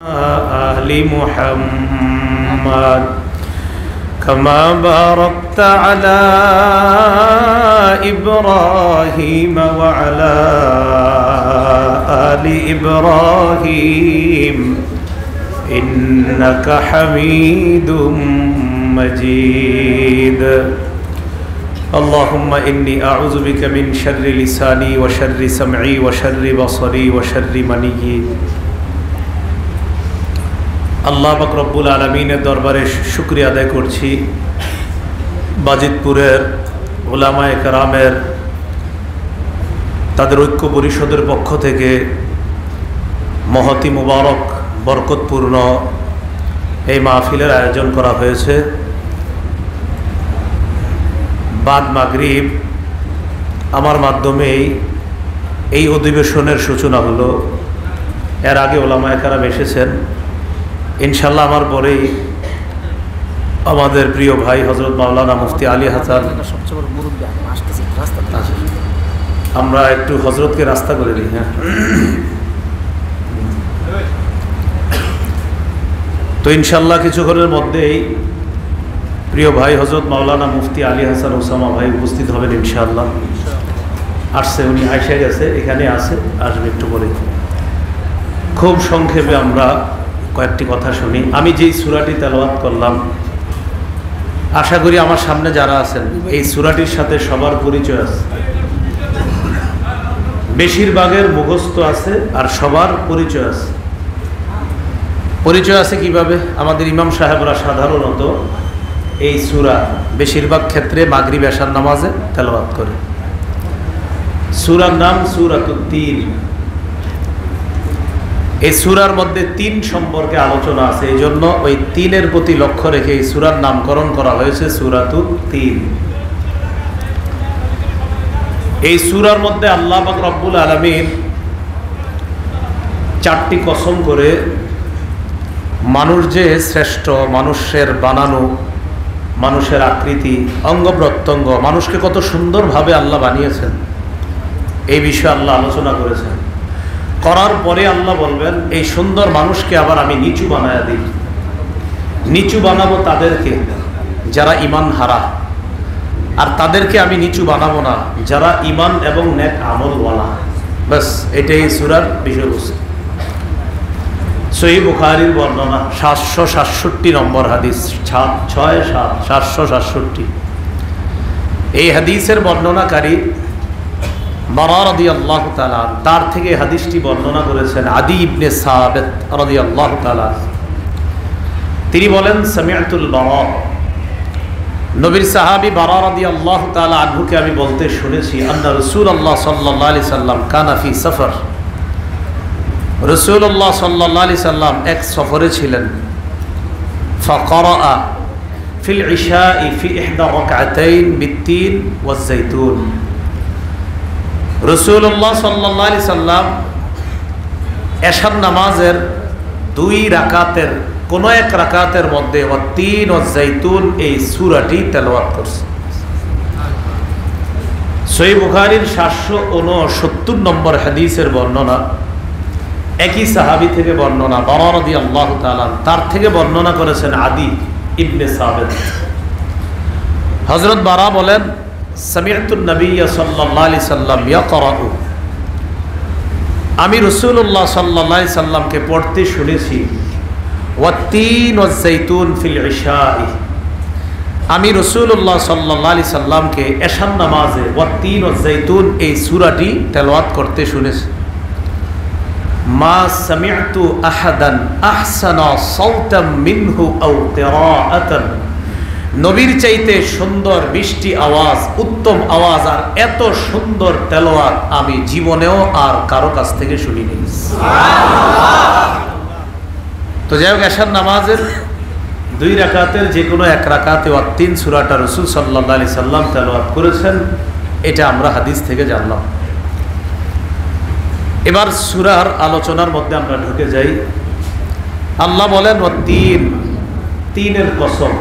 آل محمد كما باركت على إبراهيم وعلى آل إبراهيم إنك حميد مجيد اللهم إني أعوذ بك من شر لساني وشر سمعي وشر بصري وشر مني আল্লাহ পাক রব্বুল আলামিনের দরবারে শুকরিয়া আদায় করছি। বাজিতপুরের উলামায়ে কেরামের তাদের ঐক্য পরিষদের পক্ষ থেকে মহতি মুবারক বরকতপূর্ণ এই মাহফিলের আয়োজন করা হয়েছে। বাদ মাগরিব আমার মাধ্যমেই এই অধিবেশনের সূচনা হলো। এর আগে উলামায়ে কেরাম এসেছেন, ইনশাল্লাহ আমার পরেই আমাদের প্রিয় ভাই হযরত মাওলানা মুফতি আলী হাসান। আমরা একটু হযরতকে রাস্তা করে দিই। হ্যাঁ, তো ইনশাল্লাহ কিছুক্ষণের মধ্যেই প্রিয় ভাই হযরত মাওলানা মুফতি আলী হাসান ওসামা ভাই উপস্থিত হবেন ইনশাআল্লাহ। আসছে, উনি আইসা গেছে, এখানে আছে, আসবে একটু পরে। খুব সংক্ষেপে আমরা কয়েকটি কথা শুনি। আমি যেই সূরাটি তেলাওয়াত করলাম, আশা করি আমার সামনে যারা আছেন এই সূরাটির সাথে সবার পরিচয় আছে, বেশিরভাগের মুখস্থ আছে আর সবার পরিচয় আছে। পরিচয় আছে কিভাবে? আমাদের ইমাম সাহেবরা সাধারণত এই সূরা বেশিরভাগ ক্ষেত্রে মাগরিব এশার নামাজে তেলাওয়াত করে। সূরার নাম সূরাতুত তিন। এই সূরার মধ্যে তিন সম্পর্কে আলোচনা আছে, এই জন্য ওই তিনের প্রতি লক্ষ্য রেখে এই সূরার নামকরণ করা হয়েছে সূরাতুত তিন। এই সূরার মধ্যে আল্লাহ পাক রব্বুল আলামিন চারটি কসম করে মানুষ যে শ্রেষ্ঠ, মানুষের বানানো, মানুষের আকৃতি, অঙ্গ প্রত্যঙ্গ, মানুষকে কত সুন্দরভাবে আল্লাহ বানিয়েছেন এই বিষয়ে আল্লাহ আলোচনা করেছেন। করার পরে আল্লাহ বলবেন এই সুন্দর মানুষকে আবার আমি নিচু বানায়া দিই। নিচু বানাবো তাদেরকে যারা ঈমান হারা, আর তাদেরকে আমি নিচু বানাবো না যারা ঈমান এবং নেক আমলওয়ালা। বাস এটাই সূরার বিষয়বস্তু। সহিহ বুখারীর বর্ণনা 767 নম্বর হাদিস, 767। এই হাদিসের বর্ণনাকারী বারা রাদিয়াল্লাহু তাআলা, তার থেকে হাদিসটি বর্ণনা করেছেন আদি ইবনে সাবিত রাদিয়াল্লাহু তাআলা। তিনি বলেন সামিআতুল বারা, নবীর সাহাবী বারা রাদিয়াল্লাহু তাআলা আনহুকে আমি বলতে শুনেছি আন্না রাসূলুল্লাহ সাল্লাল্লাহু আলাইহি সাল্লাম কানা ফি সফর। রাসূলুল্লাহ সাল্লাল্লাহু আলাইহি সাল্লাম এক সফরে ছিলেন। ফাকারা ফিল ইশা'i ফি ইহদা রাকআতাইন বিত-তিন ওয়াজ-যাইতুন। রাসূলুল্লাহ সাল্লাল্লাহু আলাইহি সাল্লাম এশার নামাজের দুই রাকাতের কোন এক রাকাতের মধ্যে ওয়াত-তিন ওয়াজ-যাইতুন এই সূরাটি তেলাওয়াত করছেন। সহিহ বুখারীর 769 নম্বর হাদিসের বর্ণনা, একই সাহাবী থেকে বর্ণনা, বারা রাদিয়াল্লাহু তাআলা, তার থেকে বর্ণনা করেছেন আদি ইবনে সাবিত। হযরত বারা বলেন সামিআতুন নবিয়্য সাল্লাল্লাহু আলাইহি সাল্লাম ইয়াকরাউ, আমি রাসূলুল্লাহ সাল্লাল্লাহু আলাইহি সাল্লামকে পড়তে শুনেছি ওয়াত-তিন ওয়াজ-যাইতুন ফিল ইশা'i। আমি রাসূলুল্লাহ সাল্লাল্লাহু আলাইহি সাল্লামকে এশার নামাজে ওয়াত-তিন ওয়াজ-যাইতুন এই সূরাটি তেলাওয়াত করতে শুনেছি। মা সামিআতু আহাদান আহসানা সাওতাম মিনহু আও কিরাআতান, নবীর চাইতে সুন্দর মিষ্টি আওয়াজ, উত্তম আওয়াজ আর এত সুন্দর তেলাওয়াত আমি জীবনেও আর কারো কাছ থেকে শুনিনি। তো যাই হোক, এশার নামাজের দুই রাকাতের যে কোনো এক রাকাতে ওয়াত-তিন সূরাটা রাসূল সাল্লাল্লাহু আলাইহি সাল্লাম তেলাওয়াত করেছেন, এটা আমরা হাদিস থেকে জানলাম। এবার সূরার আলোচনার মধ্যে আমরা ঢুকে যাই। আল্লাহ বলেন ওয়াত-তিন, তিনের কসম।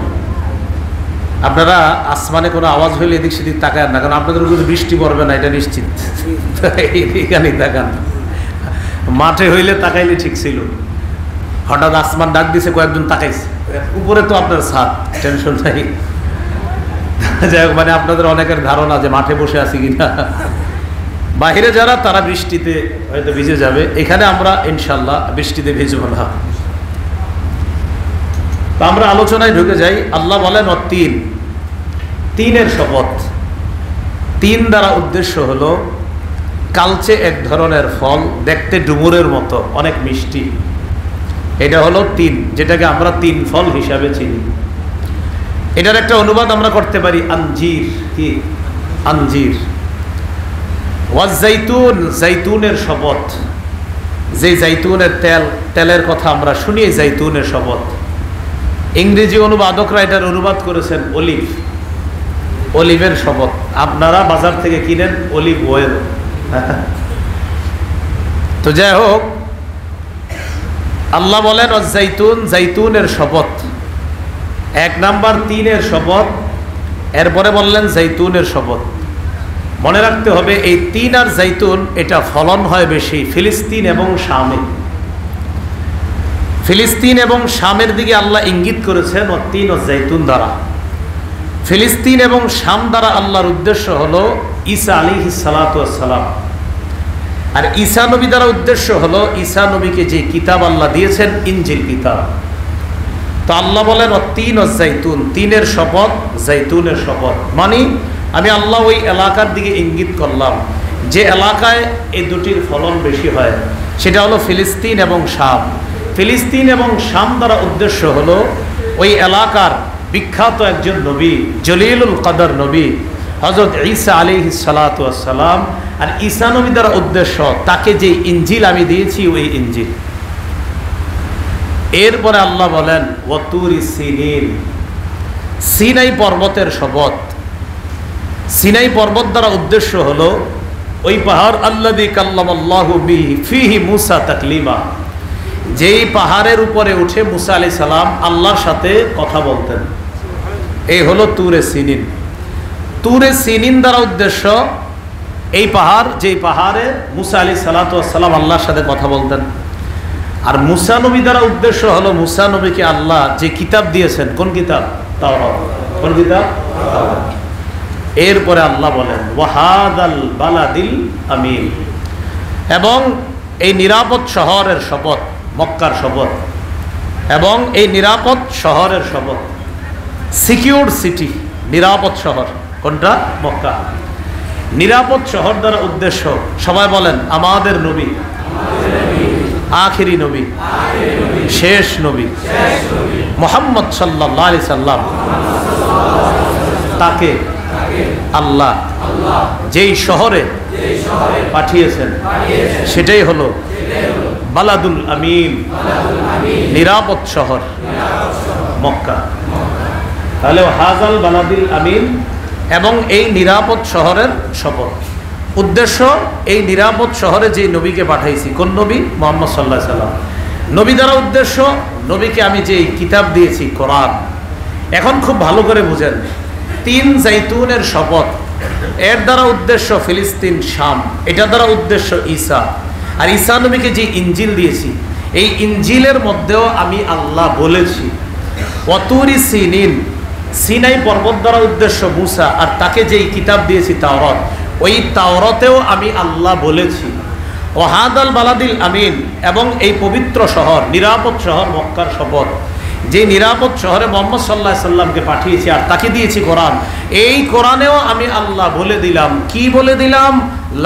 আপনারা আসমানে কোনো আওয়াজ হইলে এদিক সেদিক তাকায় না, কারণ আপনাদের উপরে বৃষ্টি পড়বে না এটা নিশ্চিত। এখানেই তাকান, মাঠে হইলে তাকাইলে ঠিক ছিল। হঠাৎ আসমান ডাক দিছে, কয়েকজন তাকাইছে, উপরে তো আপনার ছাদ, টেনশন নাই। যাই হোক, মানে আপনাদের অনেকের ধারণা যে মাঠে বসে আছি কিনা। বাহিরে যারা তারা বৃষ্টিতে হয়তো ভিজে যাবে, এখানে আমরা ইনশাল্লাহ বৃষ্টিতে ভিজব না। তো আমরা আলোচনায় ঢুকে যাই। আল্লাহ বলেন তিন, তিনের শপথ। তিন দ্বারা উদ্দেশ্য হলো কালচে এক ধরনের ফল, দেখতে ডুমুরের মতো, অনেক মিষ্টি। এটা হলো তিন, যেটাকে আমরা তিন ফল হিসাবে চিনি। এটার একটা অনুবাদ আমরা করতে পারি আঞ্জির। কি? আঞ্জির। ওয়াজ্জাইতুন, জাইতুনের শপথ। যে জাইতুনের তেলের কথা আমরা শুনি, জাইতুনের শপথ। ইংরেজি অনুবাদকরা এটার অনুবাদ করেছেন অলিভ, অলিভের শপথ। আপনারা বাজার থেকে কিনেন অলিভ অয়েল। তো যাই হোক, আল্লাহ বলেন জাইতুন, জাইতুনের শপথ। এক নাম্বার তিনের শপথ, এরপরে বললেন জাইতুনের শপথ। মনে রাখতে হবে এই তিন আর জাইতুন এটা ফলন হয় বেশি ফিলিস্তিন এবং শামে। ফিলিস্তিন এবং শামের দিকে আল্লাহ ইঙ্গিত করেছেন তিন ও জাইতুন দ্বারা। ফিলিস্তিন এবং শাম দ্বারা আল্লাহর উদ্দেশ্য হলো ঈসা আলাইহিস সালাতু ওয়াস সালাম। আর ঈসা নবী দ্বারা উদ্দেশ্য হলো ঈসা নবীকে যে কিতাব আল্লাহ দিয়েছেন, ইনজিল কিতাব। তো আল্লাহ বলেন তিন ও জাইতুন, তিনের শপথ, জাইতুনের শপথ। মানে আমি আল্লাহ ওই এলাকার দিকে ইঙ্গিত করলাম যে এলাকায় এই দুটির ফলন বেশি হয়, সেটা হলো ফিলিস্তিন এবং শাম। ফিলিস্তিন এবং শাম দ্বারা উদ্দেশ্য হলো ওই এলাকার বিখ্যাত একজন নবী, জলিলুল কদর নবী হযরত ঈসা আলাইহিস সালাতু ওয়াস সালাম। আর ঈসা নবী দ্বারা উদ্দেশ্য তাকে যে ইনজিল আমি দিয়েছি, ওই ইনজিল। এরপরে আল্লাহ বলেন ওয়াতুরি সিনিন, সিনাই পর্বতের শপথ। সিনাই পর্বত দ্বারা উদ্দেশ্য হলো ওই পাহাড় আল্লাযী কাল্লামাল্লাহু বিহি ফিহি মূসা তাকলিমা, যেই পাহাড়ের উপরে উঠে মূসা আলাইহিস সালাম আল্লাহর সাথে কথা বলতেন। এই হলো তুরে সিনিন। তুরে সিনিন দ্বারা উদ্দেশ্য এই পাহাড়, যেই পাহাড়ে মূসা আলাইহিস সালাতু ওয়াস সালাম আল্লাহর সাথে কথা বলতেন। আর মূসা নবী দ্বারা উদ্দেশ্য হলো মূসা নবীকে আল্লাহ যে কিতাব দিয়েছেন। কোন কিতাব? তাওরাত। কোন কিতাব? তাওরাত। এরপরে আল্লাহ বলেন ওয়াহাদাল বালাদিল আমিন, এবং এই নিরাপদ শহরের শপথ, মক্কার শপথ। এবং এই নিরাপদ শহরের শপথ, সিকিউর সিটি, নিরাপদ শহর। কোনটা? মক্কা। নিরাপদ শহর দ্বারা উদ্দেশ্য, সবাই বলেন আমাদের নবী, আখিরি নবী, শেষ নবী মুহাম্মদ সাল্লাল্লাহু আলাইহি সাল্লাম। তাকে আল্লাহ যেই শহরে পাঠিয়েছেন সেটাই হলো বালাদুল আমিন, নিরাপদ শহর মক্কা। তাহলে হাজাল বালাদুল আমিন, এবং এই নিরাপদ শহরের শপথ। উদ্দেশ্য এই নিরাপদ শহরে যে নবীকে পাঠাইছি। কোন নবী? মুহাম্মদ সাল্লাল্লাহু আলাইহি সাল্লাম। নবী দ্বারা উদ্দেশ্য নবীকে আমি যে কিতাব দিয়েছি, কোরআন। এখন খুব ভালো করে বুঝেন, তিন জাইতুনের শপথ, এর দ্বারা উদ্দেশ্য ফিলিস্তিন, শাম। এটা দ্বারা উদ্দেশ্য ঈসা। আর ঈসা নবীকে যে ইনজিল দিয়েছি, এই ইনজিলের মধ্যেও আমি আল্লাহ বলেছি ওয়াতুরি সিনিন, সিনাই পর্বত দ্বারা উদ্দেশ্য মূসা, আর তাকে যেই কিতাব দিয়েছি তাওরাত, ওই তাওরাতেও আমি আল্লাহ বলেছি ওয়াহাদাল বালাদিল আমিন, এবং এই পবিত্র শহর, নিরাপদ শহর মক্কার শপথ। যে নিরাপদ শহরে মুহাম্মদ সাল্লাল্লাহু আলাইহি সাল্লামকে পাঠিয়েছি আর তাকে দিয়েছি কোরআন, এই কোরআনেও আমি আল্লাহ বলে দিলাম। কি বলে দিলাম?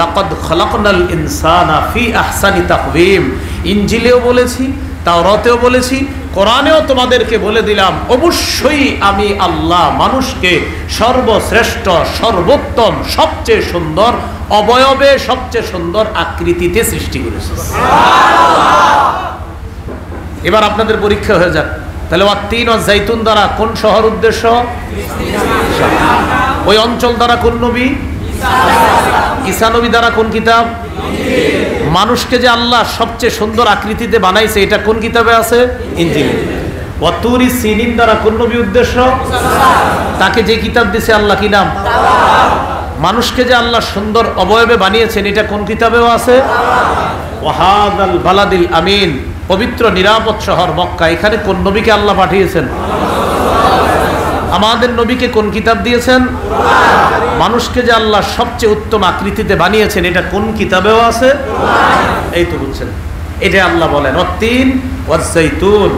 লাকাদ খালাকনাল ইনসানা ফি আহসানি তাকওয়িম। ইনজিলেও বলেছি, তাওরাতেও বলেছি, কোরআনেও তোমাদেরকে বলে দিলাম অবশ্যই আমি আল্লাহ মানুষকে সর্বশ্রেষ্ঠ, সর্বোত্তম, সবচেয়ে সুন্দর অবয়বে, সবচেয়ে সুন্দর আকৃতিতে সৃষ্টি করেছি। এবার আপনাদের পরীক্ষা হয়ে যাক। তাহলে ওয়াত্তিন ও জাইতুন দ্বারা কোন শহর উদ্দেশ্য? ওই অঞ্চল দ্বারা কোন নবী? ঈসা নবী দ্বারা কোন কিতাব? মানুষকে যে আল্লাহ সবচেয়ে সুন্দর আকৃতিতে বানাইছে, এটা কোন কিতাবে আছে? ইনজিল। ওয়াতুরি সিনিন দ্বারা কোন নবী উদ্দেশ্য? তাকে যে কিতাব দিয়েছে আল্লাহ, কি নাম? মানুষকে যে আল্লাহ সুন্দর অবয়বে বানিয়েছেন, এটা কোন কিতাবেও আছে? ওয়াহাদাল বালাদিল আমিন, পবিত্র নিরাপদ শহর মক্কা, এখানে কোন নবীকে আল্লাহ পাঠিয়েছেন? আমাদের নবীকে কোন কিতাব দিয়েছেন? মানুষকে যে আল্লাহ সবচেয়ে উত্তম আকৃতিতে বানিয়েছেন, এটা কোন কিতাবেও আছে? এই তো বুঝছেন, এটা আল্লাহ বলেন অত্তিন ওয়াজ্জাইতুন,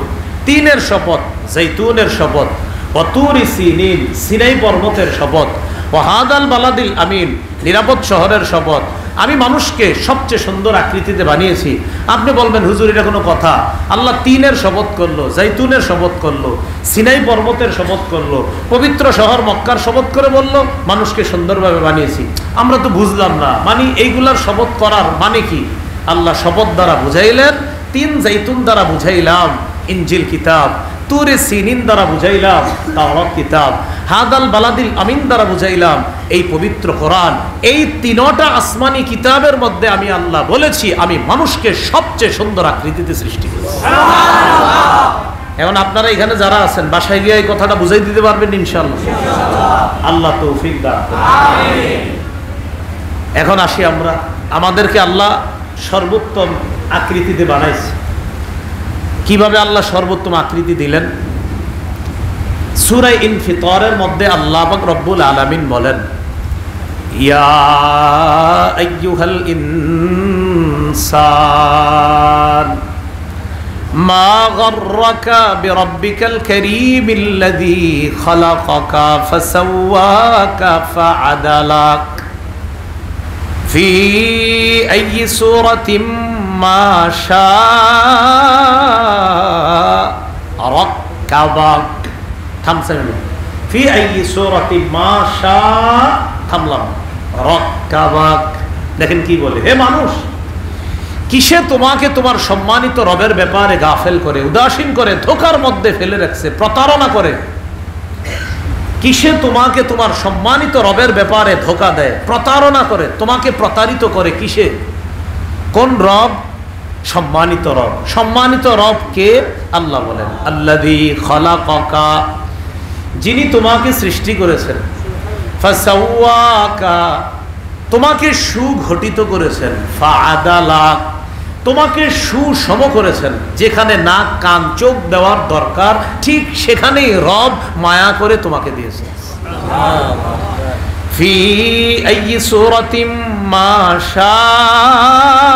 তিনের শপথ, জৈতুনের শপথ, ওয়াতুরি সিনিন, সিনাই পর্বতের শপথ, ওয়াহাদাল বালাদিল আমিন, নিরাপদ শহরের শপথ। আমি মানুষকে সবচেয়ে সুন্দর আকৃতিতে বানিয়েছি। আপনি বলবেন হুজুর এটা কোনো কথা? আল্লাহ তিনের শপথ করলো, জৈতুনের শপথ করলো, সিনাই পর্বতের শপথ করলো, পবিত্র শহর মক্কার শপথ করে বলল মানুষকে সুন্দরভাবে বানিয়েছি। আমরা তো বুঝলাম না, মানে এইগুলার শপথ করার মানে কি? আল্লাহ শপথ দ্বারা বুঝাইলেন, তিন জৈতুন দ্বারা বুঝাইলাম ইনজিল কিতাব, তুরে সিনিন দ্বারা বুঝাইলাম তাওরাত কিতাব, হাদাল বালাদিল আমিন দ্বারা বুঝাইলাম এই পবিত্র কোরআন। এই তিনটা আসমানি কিতাবের মধ্যে আমি আল্লাহ বলেছি আমি মানুষকে সবচেয়ে সুন্দর আকৃতিতে সৃষ্টি করেছি। এখন আপনারা এখানে যারা আছেন বাসায় গিয়ে এই কথাটা বুঝাই দিতে পারবেন ইনশাআল্লাহ। আল্লাহ তৌফিক দান করুন। এখন আসি আমরা, আমাদেরকে আল্লাহ সর্বোত্তম আকৃতিতে বানাইছে। কিভাবে আল্লাহ সর্বোত্তম আকৃতি দিলেন? সূরা ইনফিতারের মধ্যে আল্লাহ পাক রব্বুল আলামিন বলেন, ইয়া আইয়ুহাল ইনসান মা গাররাকা বিরাব্বিকাল কারীমিল্লাযী খালাকাকা ফাসাওয়াকা ফাআদালাক ফি আইয়ি সূরাতিন মা শাআ রাক্কাবাক। থামছেন? ফি আইয়ি সূরাতিন মা শাআ, থামলাম, রাক্কাবাক। দেখেন কি বলে, হে মানুষ, কিসে তোমাকে তোমার সম্মানিত রবের ব্যাপারে গাফেল করে, উদাসীন করে, ধোঁকার মধ্যে ফেলে রাখছে, প্রতারণা করে? কিসে তোমাকে তোমার সম্মানিত রবের ব্যাপারে ধোঁকা দেয়, প্রতারণা করে, তোমাকে প্রতারিত করে? কিসে? কোন রব? সম্মানিত রব। সম্মানিত রব কে? আল্লাহ বলেন আল্লাযী খালাকাকা, যিনি তোমাকে সৃষ্টি করেছেন, ফাসাওয়াকা, তোমাকে সুগঠিত করেছেন, ফাআদালাক, তোমাকে সুষম করেছেন। যেখানে নাক কান চোখ দেওয়ার দরকার ঠিক সেখানেই রব মায়া করে তোমাকে দিয়েছেন। ফি আইয়ি সূরাতিন মা শাআ,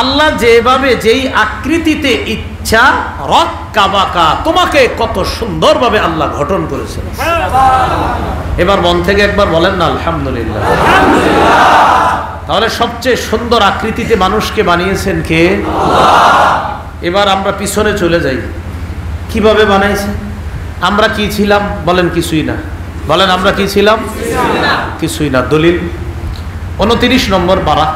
আল্লাহ যেভাবে যেই আকৃতিতে ইচ্ছা, রাক্কাবাকা, তোমাকে কত সুন্দরভাবে আল্লাহ গঠন করেছেন। এবার মন থেকে একবার বলেন না আলহামদুলিল্লাহ। তাহলে সবচেয়ে সুন্দর আকৃতিতে মানুষকে বানিয়েছেন কে? এবার আমরা পিছনে চলে যাই, কিভাবে বানাইছে? আমরা কি ছিলাম? বলেন কিছুই না। বলেন আমরা কি ছিলাম? কিছুই না। দলিল 29 নম্বর পারা,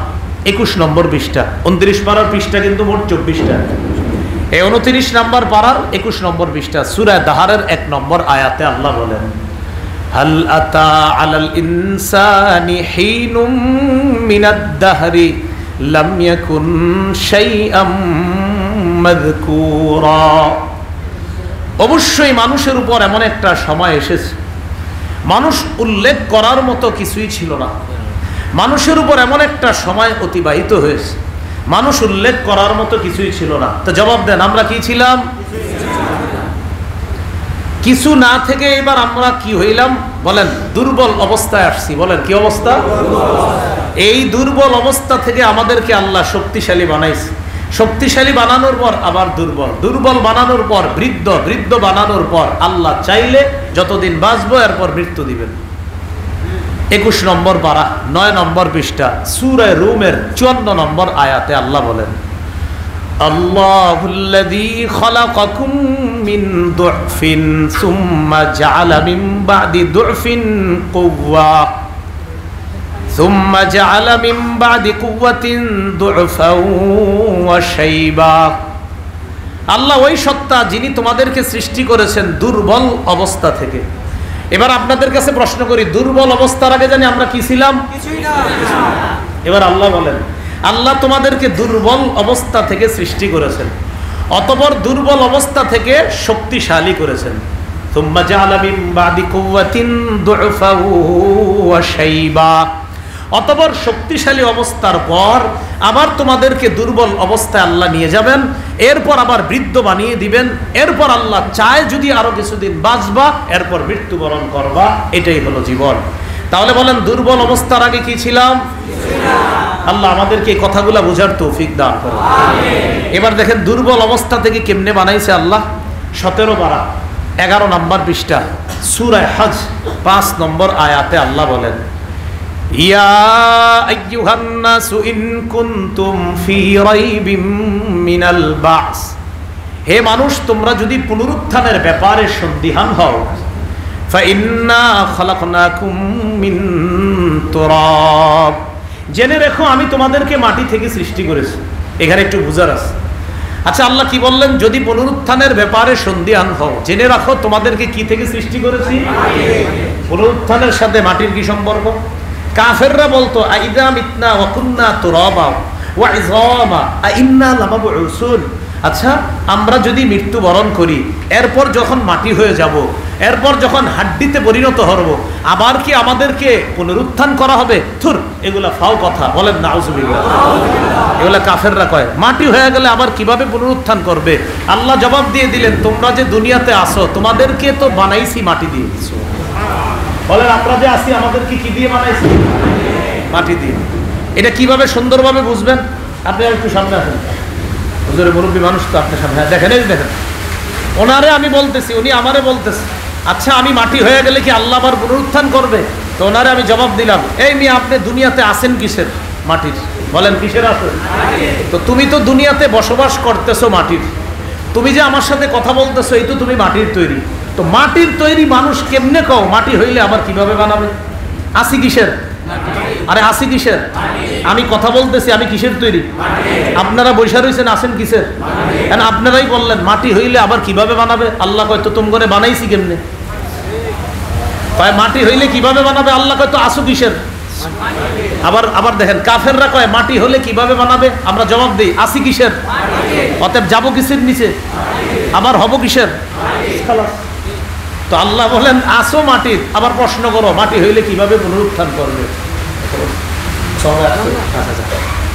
21 নম্বর পৃষ্ঠা। 29 পারার পৃষ্ঠা কিন্তু মোট 24টা। এই 29 নম্বর পারার 21 নম্বর পৃষ্ঠা, সূরা দাহারের 1 নম্বর আয়াতে আল্লাহ বলেন, হাল আতা আলাল ইনসানি হিনুম মিনাদ দাহরি লাম ইয়াকুন শাইআম মাযকুরা। অবশ্যই মানুষের উপর এমন একটা সময় এসেছে, মানুষ উল্লেখ করার মতো কিছুই ছিল না। মানুষের উপর এমন একটা সময় অতিবাহিত হয়েছে, মানুষ উল্লেখ করার মতো কিছুই ছিল না। তো জবাব দেন, আমরা কি ছিলাম? কিছু না থেকে এবার আমরা কি হইলাম? বলেন দুর্বল অবস্থায় আসছি। বলেন কি অবস্থা? এই দুর্বল অবস্থা থেকে আমাদেরকে আল্লাহ শক্তিশালী বানাইছে। শক্তিশালী বানানোর পর আবার দুর্বল, দুর্বল বানানোর পর বৃদ্ধ, বৃদ্ধ বানানোর পর আল্লাহ চাইলে যতদিন বাঁচবো এরপর মৃত্যু দিবেন। 21 নম্বর পারা 9 নম্বর পৃষ্ঠা, সূরা রুমের 54 নম্বর আয়াতে আল্লাহ বলেন, আল্লাহুল্লাযী খালাকাকুম মিন দুফিন সুম্মা জাআলা মিন বা'দি দুফিন কুওয়া সুম্মা জাআলা মিন বা'দি কুওয়াতিন দুফাও ওয়া শাইবা। আল্লাহ ওই সত্তা যিনি তোমাদেরকে সৃষ্টি করেছেন দুর্বল অবস্থা থেকে। এবার আপনাদের কাছে প্রশ্ন করি, দুর্বল অবস্থার আগে জানি আমরা কি ছিলাম? কিছুই না। এবার আল্লাহ বলেন, আল্লাহ তোমাদেরকে দুর্বল অবস্থা থেকে সৃষ্টি করেছেন, অতঃপর দুর্বল অবস্থা থেকে শক্তিশালী করেছেন। সুম্মা জাআলা মিন বাদি কুওয়াতিন দুফা ওয়া শাইবা অতঃপর শক্তিশালী অবস্থার পর আবার তোমাদেরকে দুর্বল অবস্থায় আল্লাহ নিয়ে যাবেন, এরপর আবার বৃদ্ধ বানিয়ে দিবেন, এরপর আল্লাহ চায় যদি আরো কিছুদিন বাঁচবা, এরপর মৃত্যুবরণ করবা। এটাই হলো জীবন। তাহলে বলেন, দুর্বল অবস্থার আগে কি ছিলাম? আল্লাহ আমাদেরকে এই কথাগুলো বোঝার তৌফিক দান করুন। এবার দেখেন দুর্বল অবস্থা থেকে কেমনে বানাইছে আল্লাহ। 17 পারা 11 নম্বর পৃষ্ঠা সূরা হজ 5 নম্বর আয়াতে আল্লাহ বলেন, ইয়া আইয়ুহান নাসু ইন কুনতুম ফি রাইবিম মিনাল বাস। হে মানুষ, তোমরা যদি পুনরুত্থানের ব্যাপারে সন্দিহান হও, ফাইন্না খালাকনাকুম মিন তুরাব। জেনে রেখো আমি তোমাদেরকে মাটি থেকে সৃষ্টি করেছি। এখানে একটু বুঝার আছে। আচ্ছা, আল্লাহ কি বললেন? যদি পুনরুত্থানের ব্যাপারে সন্দিহান হও, জেনে রাখো তোমাদেরকে কি থেকে সৃষ্টি করেছি? পুনরুত্থানের সাথে মাটির কি সম্পর্ক? কাফেররা বলতো, আইদা মিতনা ওয়া কুন্না তুরাবা ওয়া ইযামা আইন্না লামাবউসুন। আচ্ছা, আমরা যদি মৃত্যুবরণ করি, এরপর যখন মাটি হয়ে যাব, এরপর যখন হাড্ডিতে পরিণত হব, আবার কি আমাদেরকে পুনরুত্থান করা হবে? থুর, এগুলা ফাও কথা। বলেন নাউজুবিল্লাহ। এগুলা কাফেররা কয়। মাটি হয়ে গেলে আবার কিভাবে পুনরুত্থান করবে? আল্লাহ জবাব দিয়ে দিলেন, তোমরা যে দুনিয়াতে আসো, তোমাদেরকে তো বানাইছি মাটি দিয়ে। বলেন, আমরা যে আসি আমাদেরকে কি দিয়ে বানাইছি? মাটি দিয়ে। এটা কিভাবে সুন্দরভাবে বুঝবেন? আপনি একটু সামনে আসেন। হুজুরের মুরব্বী মানুষ তো, আপনার সামনে দেখেন, এই দেখেন, ওনারে আমি বলতেছি, উনি আমারে বলতেছে, আচ্ছা আমি মাটি হয়ে গেলে কি আল্লাহ আবার পুনরুত্থান করবে? তো ওনারে আমি জবাব দিলাম, এই মেয়ে আপনি দুনিয়াতে আসেন কিসের? মাটির। বলেন কিসের আছেন? তো তুমি তো দুনিয়াতে বসবাস করতেছো মাটির। তুমি যে আমার সাথে কথা বলতেছো, এই তো তুমি মাটির তৈরি। তো মাটির তৈরি মানুষ কেমনে কও মাটি হইলে আবার কিভাবে বানাবে? আসি কিসের? আরে আসি কিসের? আমি কথা বলতেছি, আমি কিসের তৈরি? আপনারা বৈশা রয়েছেন, আসেন কিসের? আপনারাই বললেন মাটি হইলে আবার কিভাবে বানাবে? আল্লাহ কয়, তো তুম করে বানাইছি কেমনে? মাটি হইলে কিভাবে বানাবে? আল্লাহ কয়, তো আসো কিসের? আবার দেখেন, কাফেররা কয় মাটি হলে কিভাবে বানাবে? আমরা জবাব দিই, আসি কিসের? অতএব যাবো কিসের নিচে? আবার হব কিসের? তো আল্লাহ বলেন আসো মাটির, আবার প্রশ্ন করো মাটি হইলে কিভাবে পুনরুত্থান করবে?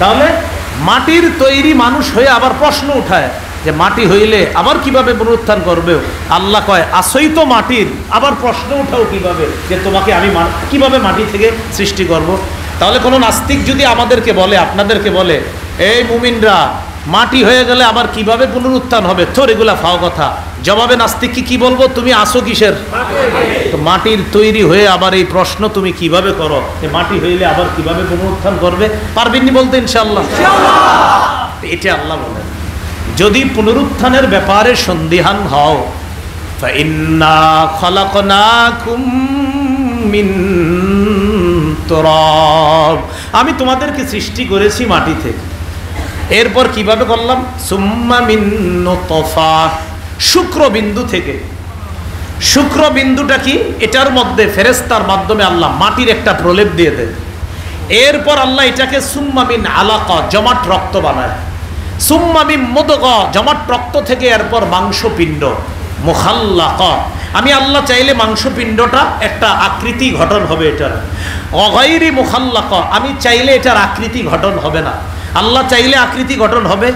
তাহলে মাটির তৈরি মানুষ হয়ে আবার প্রশ্ন উঠায় যে মাটি হইলে আবার কিভাবে পুনরুত্থান করবে? আল্লাহ কয়, আসই তো মাটির, আবার প্রশ্ন উঠাও কিভাবে, যে তোমাকে আমি কিভাবে মাটি থেকে সৃষ্টি করব? তাহলে কোনো নাস্তিক যদি আমাদেরকে বলে, আপনাদেরকে বলে, এই মুমিনরা মাটি হয়ে গেলে আবার কিভাবে পুনরুত্থান হবে? তোর এগুলা ফাও কথা। জবাবে নাস্তিককে কি বলবো? তুমি আসো কিসের? তো মাটির তৈরি হয়ে আবার এই প্রশ্ন তুমি কিভাবে করো, যে মাটি হইলে আবার কিভাবে পুনরুত্থান করবে? পারবেননি বলতে ইনশাআল্লাহ? এটা আল্লাহ বলেন, যদি পুনরুত্থানের ব্যাপারে সন্দিহান হও, ফাইন্না খালাকনাকুম মিন তুরাব। আমি তোমাদেরকে সৃষ্টি করেছি মাটি থেকে। এরপর কিভাবে করলাম? সুম্মা মিন নুতফা, শুক্রবিন্দু থেকে। শুক্রবিন্দুটা কি? এটার মধ্যে ফেরেশতার মাধ্যমে আল্লাহ মাটির একটা প্রলেপ দিয়ে দেয়। এরপর আল্লাহ এটাকে সুম্মা মিন আলাকা, জমাট রক্ত বানায়। সুম্মা মিন মুদগা, জমাট রক্ত থেকে এরপর মাংসপিণ্ড, মুখাল্লাকা। আমি আল্লাহ চাইলে মাংসপিণ্ডটা একটা আকৃতি গঠন হবে এটার। অগাইরি মুখাল্লাকা, আমি চাইলে এটার আকৃতি গঠন হবে না। আল্লাহ চাইলে আকৃতি গঠন হবে,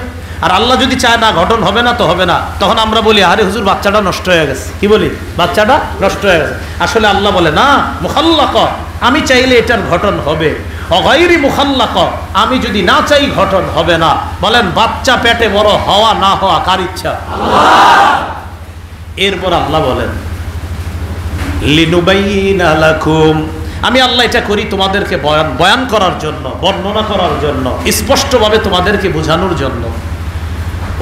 আর আল্লাহ যদি চায় না গঠন হবে না, তো হবে না। তখন আমরা বলি, আরে হুজুর বাচ্চাটা নষ্ট হয়ে গেছে। কি বলি? বাচ্চাটা নষ্ট হয়ে গেছে। আসলে আল্লাহ বলে না, মুখাল্লাকা, আমি চাইলে এটার গঠন হবে। অগাইরি মুখাল্লাকা, আমি যদি না চাই গঠন হবে না। বলেন, বাচ্চা পেটে বড় হওয়া না হওয়া কার ইচ্ছা? এরপর আল্লাহ বলেন, লিনুবাইয়িনা লাকুম, আমি আল্লাহ এটা করি তোমাদেরকে বয়ান করার জন্য, বর্ণনা করার জন্য, স্পষ্টভাবে তোমাদেরকে বোঝানোর জন্য।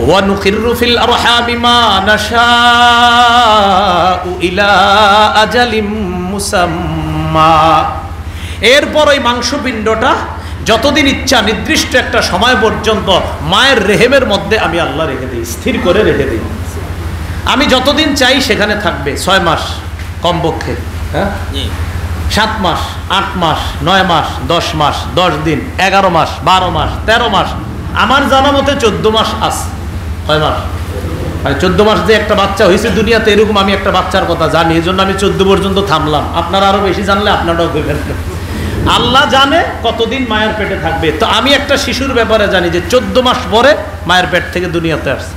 ওয়া নুকিররু ফিল আরহামি মা নাশাউ ইলা আজালিম মুসাম্মা। এরপর ওই মাংসপিণ্ডটা যতদিন ইচ্ছা নির্দিষ্ট একটা সময় পর্যন্ত মায়ের রেহেমের মধ্যে আমি আল্লাহ রেখে দিই, স্থির করে রেখে দিই। আমি যতদিন চাই সেখানে থাকবে। 6 মাস কমপক্ষে, হ্যাঁ, 7 মাস, 8 মাস, 9 মাস, 10 মাস, 10 দিন, 11 মাস, 12 মাস, 13 মাস, আমার জানা মতে 14 মাস আছে। 6 মাস মানে 14 মাস যে একটা বাচ্চা হয়েছে দুনিয়াতে, এরকম আমি একটা বাচ্চার কথা জানি, এই জন্য আমি 14 পর্যন্ত থামলাম। আপনারা আরো বেশি জানলে আপনারাও ভেবেন। আল্লাহ জানে কতদিন মায়ের পেটে থাকবে। তো আমি একটা শিশুর ব্যাপারে জানি যে 14 মাস পরে মায়ের পেট থেকে দুনিয়াতে আসছে।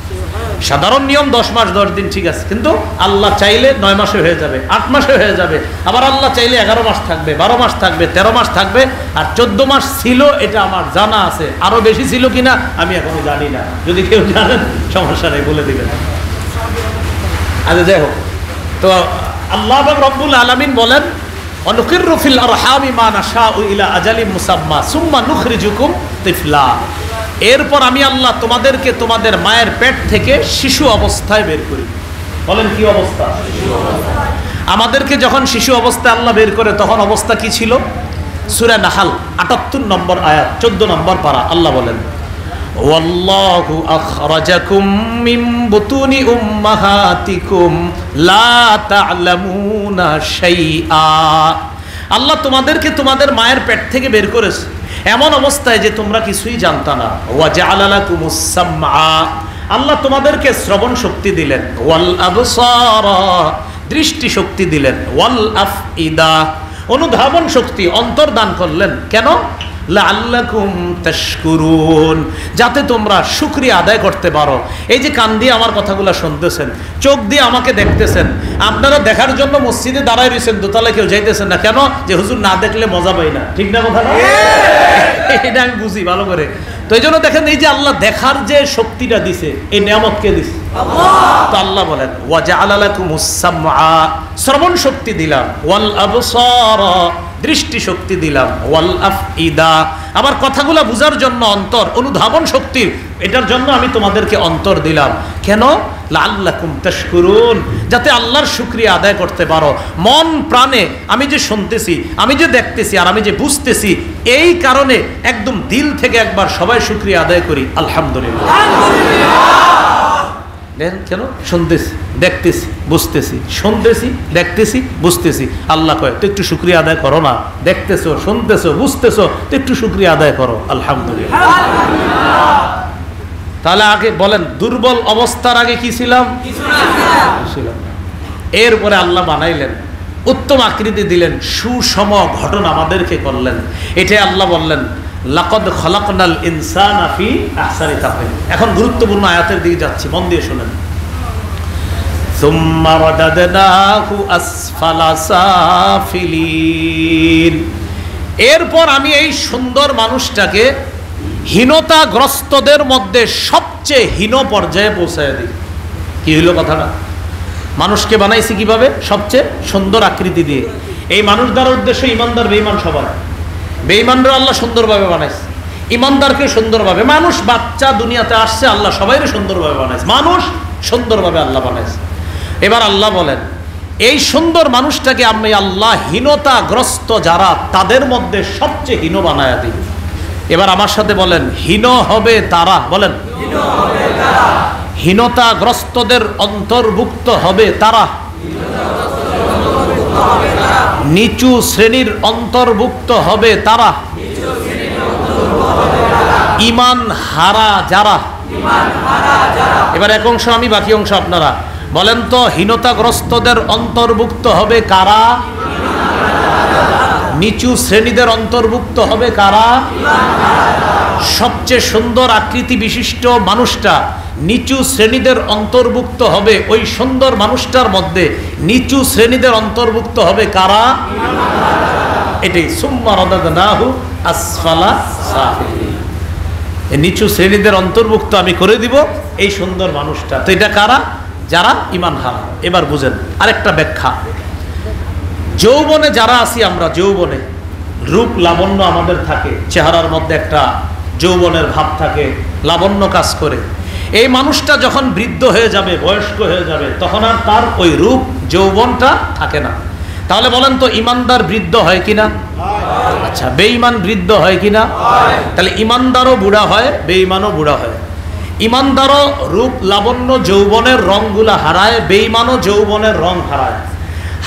সাধারণ নিয়ম 10 মাস 10 দিন, ঠিক আছে, কিন্তু আল্লাহ চাইলে 9 মাসে হয়ে যাবে, 8 মাসে হয়ে যাবে, আবার আল্লাহ চাইলে 11 মাস থাকবে, 12 মাস থাকবে, 13 মাস থাকবে। আর 14 মাস ছিল এটা আমার জানা আছে, আরো বেশি ছিল কিনা আমি এখনো জানি না। যদি কেউ জানেন সমস্যা নেই, বলে দিবেন। আচ্ছা, যাই হোক, তো আল্লাহ রব্বুল আলামিন বলেন অনুকিররু ফিল আরহামি মা নাশাউ ইলা আজালিম মুসাম্মা সুম্মা নুখরিজুকুম তিফলা। এরপর আমি আল্লাহ তোমাদেরকে তোমাদের মায়ের পেট থেকে শিশু অবস্থায় বের করি। বলেন কি অবস্থা? আমাদেরকে যখন শিশু অবস্থায় আল্লাহ বের করে তখন অবস্থা কি ছিল? সূরা নাহাল ৭৮ নম্বর আয়াত ১৪ নম্বর পারা আল্লাহ বলেন ওয়াল্লাহু আখরাজাকুম মিন বুতুনি উম্মাহাতিকুম লা তা'লামুনা শাইআ। আল্লাহ তোমাদেরকে তোমাদের মায়ের পেট থেকে বের করেছে এমন অবস্থায় যে তোমরা কিছুই জানতা না। ওয়া জাআলা লাকুমুস সামআ, আল্লাহ তোমাদেরকে শ্রবণ শক্তি দিলেন, ওয়াল আবসারা, দৃষ্টি শক্তি দিলেন, ওয়াল আফইদা, অনুধাবন শক্তি, অন্তর দান করলেন। কেন? লাআল্লাকুম তাশকুরুন, যাতে তোমরা শুকরিয়া আদায় করতে পারো। এই যে কান দিয়ে আমার কথাগুলো শুনতেছেন, চোখ দিয়ে আমাকে দেখতেছেন, আপনারা দেখার জন্য মসজিদে দাঁড়ায় রয়েছেন, দোতলায় কেউ যাইতেছেন না। কেন? যে হুজুর না দেখলে মজা পাই না, ঠিক না কথা না? এটা আমি বুঝি ভালো করে। তো এই জন্য দেখেন, এই যে আল্লাহ দেখার যে শক্তিটা দিছে, এই নিয়ামত কে দিছে? তো আল্লাহ বলেন ওয়া জাআলা লাকুমুস সামআ, শ্রবণ শক্তি দিলাম, ওয়াল আবসারা, দৃষ্টি শক্তি দিলাম, ওয়াল আফইদা, আমার কথাগুলো বুঝার জন্য অন্তর, অনুধাবন শক্তি, এটার জন্য আমি তোমাদেরকে অন্তর দিলাম। কেন? লাআল্লাকুম তাশকুরুন, যাতে আল্লাহর শুকরিয়া আদায় করতে পারো। মন প্রাণে আমি যে শুনতেছি, আমি যে দেখতেছি, আর আমি যে বুঝতেছি, এই কারণে একদম দিল থেকে একবার সবাই শুকরিয়া আদায় করি, আলহামদুলিল্লাহ। কেন? শুনতেছি, দেখতেছি, বুঝতেছি, শুনতেছি, দেখতেছি, বুঝতেছি। আল্লাহ কয় তো একটু শুকরিয়া আদায় করো না, দেখতেছো, শুনতেছো, বুঝতেছো, তো একটু শুকরিয়া আদায় করো, আলহামদুলিল্লাহ। তাহলে আগে বলেন, দুর্বল অবস্থার আগে কি ছিলাম? ছিলাম। এরপরে আল্লাহ বানাইলেন, উত্তম আকৃতি দিলেন, সুষম ঘটনা আমাদেরকে করলেন। এটাই আল্লাহ বললেন লাকাদ খালাকনাল ইনসানা ফি আহসানি তাকওয়িম। এখন গুরুত্বপূর্ণ আয়াতের দিকে যাচ্ছি, মন দিয়ে শুনেন। সুম্মা রাদাদনাহু আসফালা সাফিলিন, এরপর আমি এই সুন্দর মানুষটাকে হীনতাগ্রস্তদের মধ্যে সবচেয়ে হীন পর্যায়ে পৌঁছায় দিই। কি হইল কথাটা? মানুষকে বানাইছি কিভাবে? সবচেয়ে সুন্দর আকৃতি দিয়ে। এই মানুষ দ্বারা উদ্দেশ্য ইমানদার বেঈমান সবার। বেঈমানরা আল্লাহ সুন্দরভাবে বানাইছে, ইমানদারকে সুন্দরভাবে। মানুষ বাচ্চা দুনিয়াতে আসছে, আল্লাহ সবাইকে সুন্দরভাবে বানাইছে, মানুষ সুন্দরভাবে আল্লাহ বানাইছে। এবার আল্লাহ বলেন এই সুন্দর মানুষটাকে আমি আল্লাহ হীনতাগ্রস্ত যারা, তাদের মধ্যে সবচেয়ে হীন বানায়া দিই। এবার আমার সাথে বলেন, হীন হবে তারা। বলেন, হীনতাগ্রস্তদের অন্তর্ভুক্ত হবে তারা, নিচু শ্রেণীর অন্তর্ভুক্ত হবে তারা, ঈমান হারা যারা। এবার এক অংশ আমি, বাকি অংশ আপনারা বলেন তো, হীনতাগ্রস্তদের অন্তর্ভুক্ত হবে কারা? নিচু শ্রেণীদের অন্তর্ভুক্ত হবে কারা? সবচেয়ে সুন্দর আকৃতি বিশিষ্ট মানুষটা নিচু শ্রেণীদের অন্তর্ভুক্ত হবে। ওই সুন্দর মানুষটার মধ্যে নিচু শ্রেণীদের অন্তর্ভুক্ত হবে কারা? এটাই সুম্মা রাদাদনাহু আসফালা সাফিলিন, নিচু শ্রেণীদের অন্তর্ভুক্ত আমি করে দিব এই সুন্দর মানুষটা। তো এটা কারা? যারা ঈমান হারা। এবার বুঝেন আরেকটা ব্যাখ্যা। যৌবনে যারা আছি আমরা, যৌবনে রূপ লাবণ্য আমাদের থাকে, চেহারার মধ্যে একটা যৌবনের ভাব থাকে, লাবণ্য কাজ করে। এই মানুষটা যখন বৃদ্ধ হয়ে যাবে, বয়স্ক হয়ে যাবে, তখন আর তার ওই রূপ যৌবনটা থাকে না। তাহলে বলেন তো, ইমানদার বৃদ্ধ হয় কিনা? আচ্ছা, বেঈমান বৃদ্ধ হয় কিনা? তাহলে ইমানদারও বুড়া হয়, বেঈমানও বুড়া হয়। ইমানদারও রূপ লাবণ্য যৌবনের রংগুলা হারায়, বেঈমানও যৌবনের রং হারায়।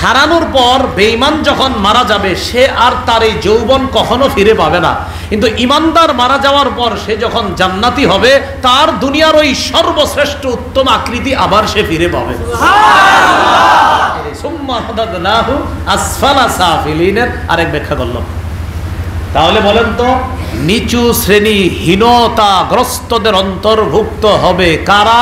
হারানোর পর বেঈমান যখন মারা যাবে, সে আর তার এই যৌবন কখনো ফিরে পাবে না। কিন্তু ইমানদার মারা যাওয়ার পর সে যখন জান্নাতি হবে, তার দুনিয়ার ওই সর্বশ্রেষ্ঠ উত্তম আকৃতি আবার সে ফিরে পাবে। সুম্মা রাদাদনাহু আসফালা সাফিলিনের আরেক ব্যাখ্যা করলাম। তাহলে বলেন তো, নিচু শ্রেণী হীনতাগ্রস্তদের অন্তর্ভুক্ত হবে কারা?